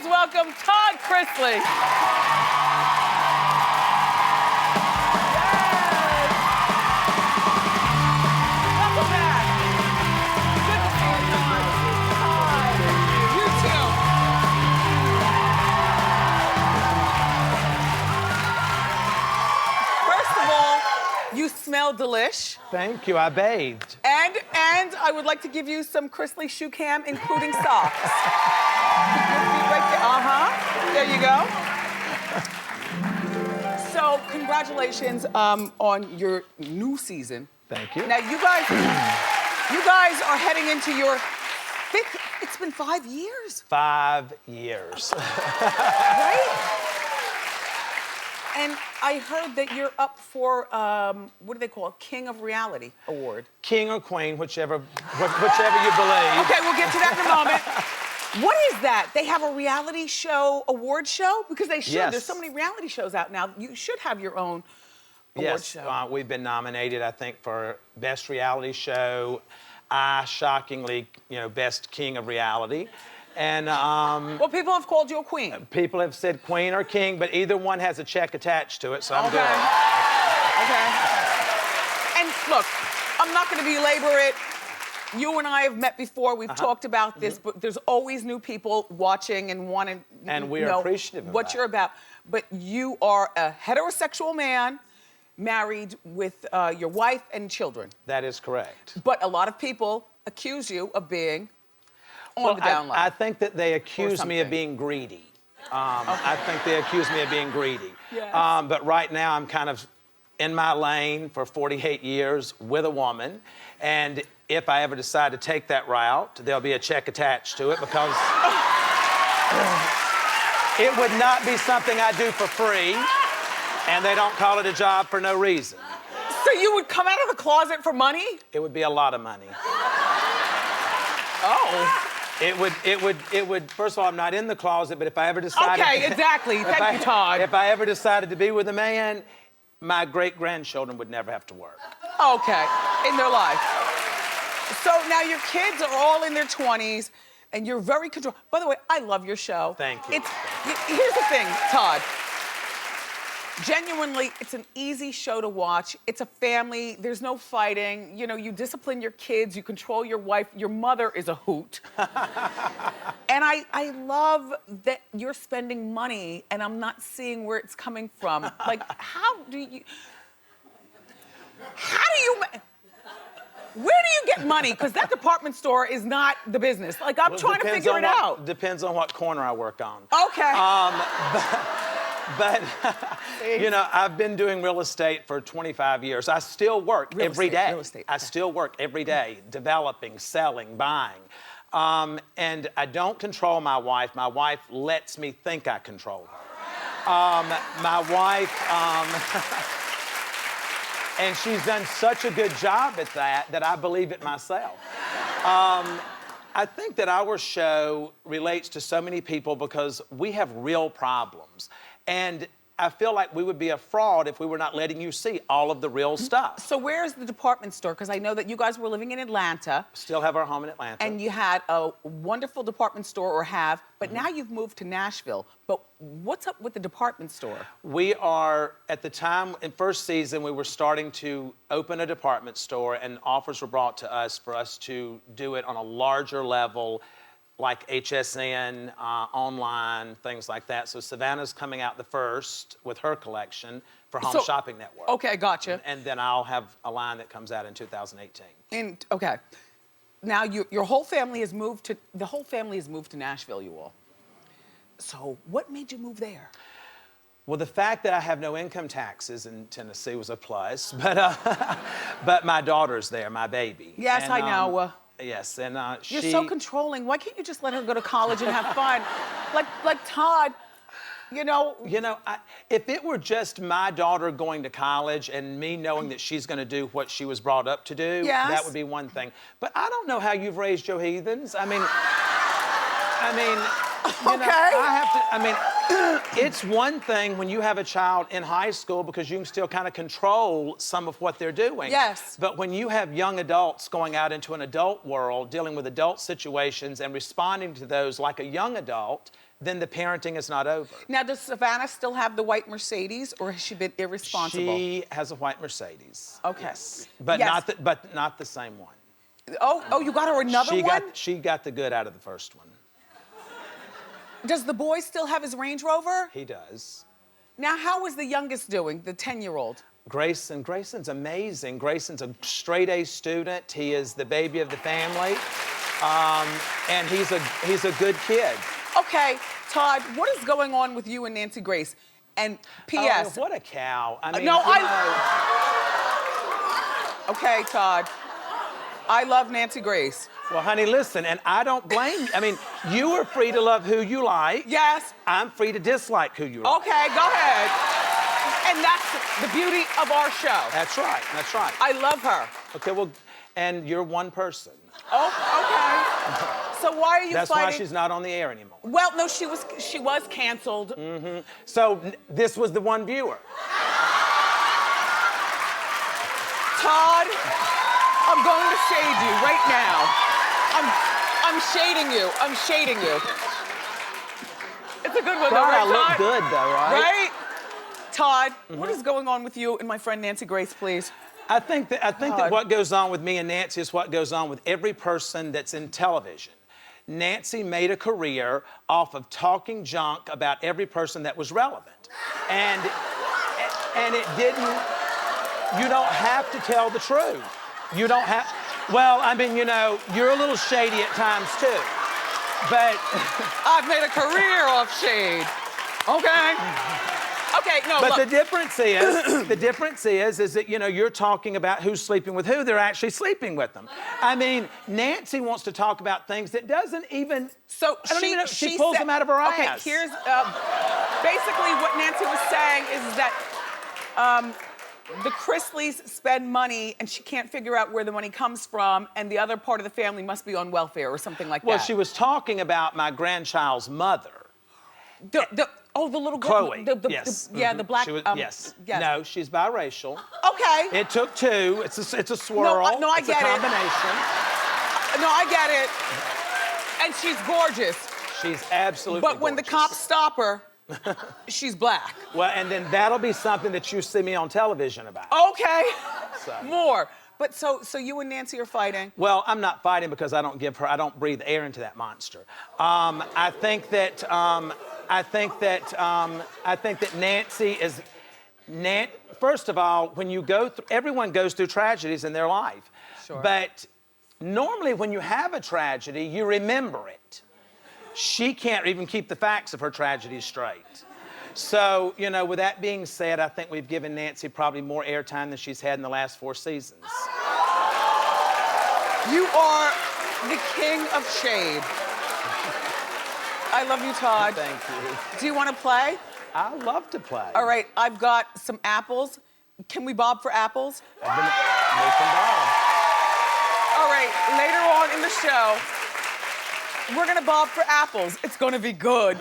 Please welcome Todd Chrisley. Yes. Welcome back. Good to see you, Todd. You too. First of all, you smell delish. Thank you, I bathed. And I would like to give you some Chrisley shoe cam, including socks. Right there. There you go. So, congratulations on your new season. Thank you. Now, you guys are heading into your fifth. It's been 5 years. 5 years. Right? And I heard that you're up for, what do they call it? King of Reality Award. King or queen, whichever you believe. Okay, we'll get to that in a moment. What is that? They have a reality show, award show? Because they should. Yes. There's so many reality shows out now. You should have your own award show. Yes, we've been nominated, I think, for Best Reality Show. Shockingly, Best King of Reality. And well, people have called you a queen. people have said queen or king, but either one has a check attached to it, so I'm good. Okay. And look, I'm not going to belabor it. You and I have met before. We've talked about this, but there's always new people watching and wanting And we are appreciative of what that. you're about. But you are a heterosexual man, married with your wife and children. That is correct. But a lot of people accuse you of being on the down low. I think that they accuse me of something. being greedy. I think they accuse me of being greedy. Yes. But right now I'm kind of in my lane for 48 years with a woman. And if I ever decide to take that route, there'll be a check attached to it because it would not be something I do for free. And they don't call it a job for no reason. So you would come out of the closet for money? It would be a lot of money. Oh. It would, first of all, I'm not in the closet, but if I ever decided... Okay, exactly. Thank you, Todd. If I ever decided to be with a man, my great-grandchildren would never have to work. Okay, in their life. So now your kids are all in their 20s, and you're very controlled. By the way, I love your show. Thank you. Here's the thing, Todd. Genuinely, it's an easy show to watch. It's a family. There's no fighting. You discipline your kids. You control your wife. Your mother is a hoot. And I love that you're spending money, and I'm not seeing where it's coming from. Like, where do you get money? Because that department store is not the business. Like, I'm trying to figure it out. Depends on what corner I work on. Okay. But I've been doing real estate for 25 years. I still work every day. Real estate. I still work every day, developing, selling, buying. And I don't control my wife. My wife lets me think I control her. My wife, and she's done such a good job at that I believe it myself. I think that our show relates to so many people because we have real problems. And I feel like we would be a fraud if we were not letting you see all of the real stuff. So where's the department store? Because I know that you guys were living in Atlanta. Still have our home in Atlanta. And you had a wonderful department store, or have, but now you've moved to Nashville. But what's up with the department store? We are, at the time, in first season, we were starting to open a department store, and offers were brought to us for us to do it on a larger level, like HSN, online, things like that. So Savannah's coming out the first with her collection for Home Shopping Network. Okay, gotcha. And then I'll have a line that comes out in 2018. Okay. Now your whole family has moved to Nashville, you all. So what made you move there? Well, the fact that I have no income taxes in Tennessee was a plus, but my daughter's there, my baby. Yes, I know. Yes, and You're so controlling. Why can't you just let her go to college and have fun? like Todd, if it were just my daughter going to college and me knowing that she's going to do what she was brought up to do, that would be one thing. But I don't know how you've raised your heathens. I mean, Okay. it's one thing when you have a child in high school because you can still kind of control some of what they're doing. Yes. But when you have young adults going out into an adult world, dealing with adult situations and responding to those like a young adult, then the parenting is not over. Now, does Savannah still have the white Mercedes, or has she been irresponsible? She has a white Mercedes. Okay. Yes. But Yes. not the same one. Oh, you got her another one? She got the good out of the first one. Does the boy still have his Range Rover? He does. Now, how is the youngest doing, the 10-year-old? Grayson's amazing. Grayson's a straight A student. He is the baby of the family, and he's a good kid. Okay, Todd, what is going on with you and Nancy Grace? And P.S. Oh, what a cow! I mean, No, you know. Okay, Todd. I love Nancy Grace. Well, honey, listen, and I don't blame you. I mean, you are free to love who you like. Yes. I'm free to dislike who you like. Okay, go ahead. And that's the beauty of our show. That's right. That's right. I love her. Okay, well, and you're one person. Oh, okay. So why are you That's fighting? why she's not on the air anymore. Well, no, she was canceled. So this was the one viewer. Todd, I'm going to shade you right now. I'm shading you. I'm shading you. It's a good one, though, God, right, I look Todd? good, though, right? Right? Todd, what is going on with you and my friend Nancy Grace, please? I think that what goes on with me and Nancy is what goes on with every person that's in television. Nancy made a career off of talking junk about every person that was relevant. And it didn't, you don't have to tell the truth. You don't have, well, I mean, you know, you're a little shady at times too. But I've made a career off shade. Okay? Okay, no, But look. the difference is that, you know, you're talking about who's sleeping with who, they're actually sleeping with them. I mean, Nancy wants to talk about things that doesn't even, So I don't even know, she pulls them out of her okay, ass. here's, basically what Nancy was saying is that the Chrisleys spend money and she can't figure out where the money comes from, and the other part of the family must be on welfare or something like Well, that. she was talking about my grandchild's mother. The little girl. Chloe, yes. The black. She was, yes. Yes. No, she's biracial. Okay. It took two. It's a swirl. No, I it's get a it. combination. No, I get it. And she's gorgeous. She's absolutely But when the gorgeous. cops stop her, she's black. Well, and then that'll be something that you see me on television about. Okay. So. More. But so you and Nancy are fighting. Well, I'm not fighting because I don't breathe air into that monster. I think that Nancy is, first of all, when you go through, everyone goes through tragedies in their life. Sure. But normally when you have a tragedy, you remember it. She can't even keep the facts of her tragedy straight. So, you know, with that being said, I think we've given Nancy probably more airtime than she's had in the last 4 seasons. You are the king of shade. I love you, Todd. Thank you. Do you want to play? I love to play. All right, I've got some apples. Can we bob for apples? I've been making Bob. All right, later on in the show, we're gonna bob for apples. It's gonna be good.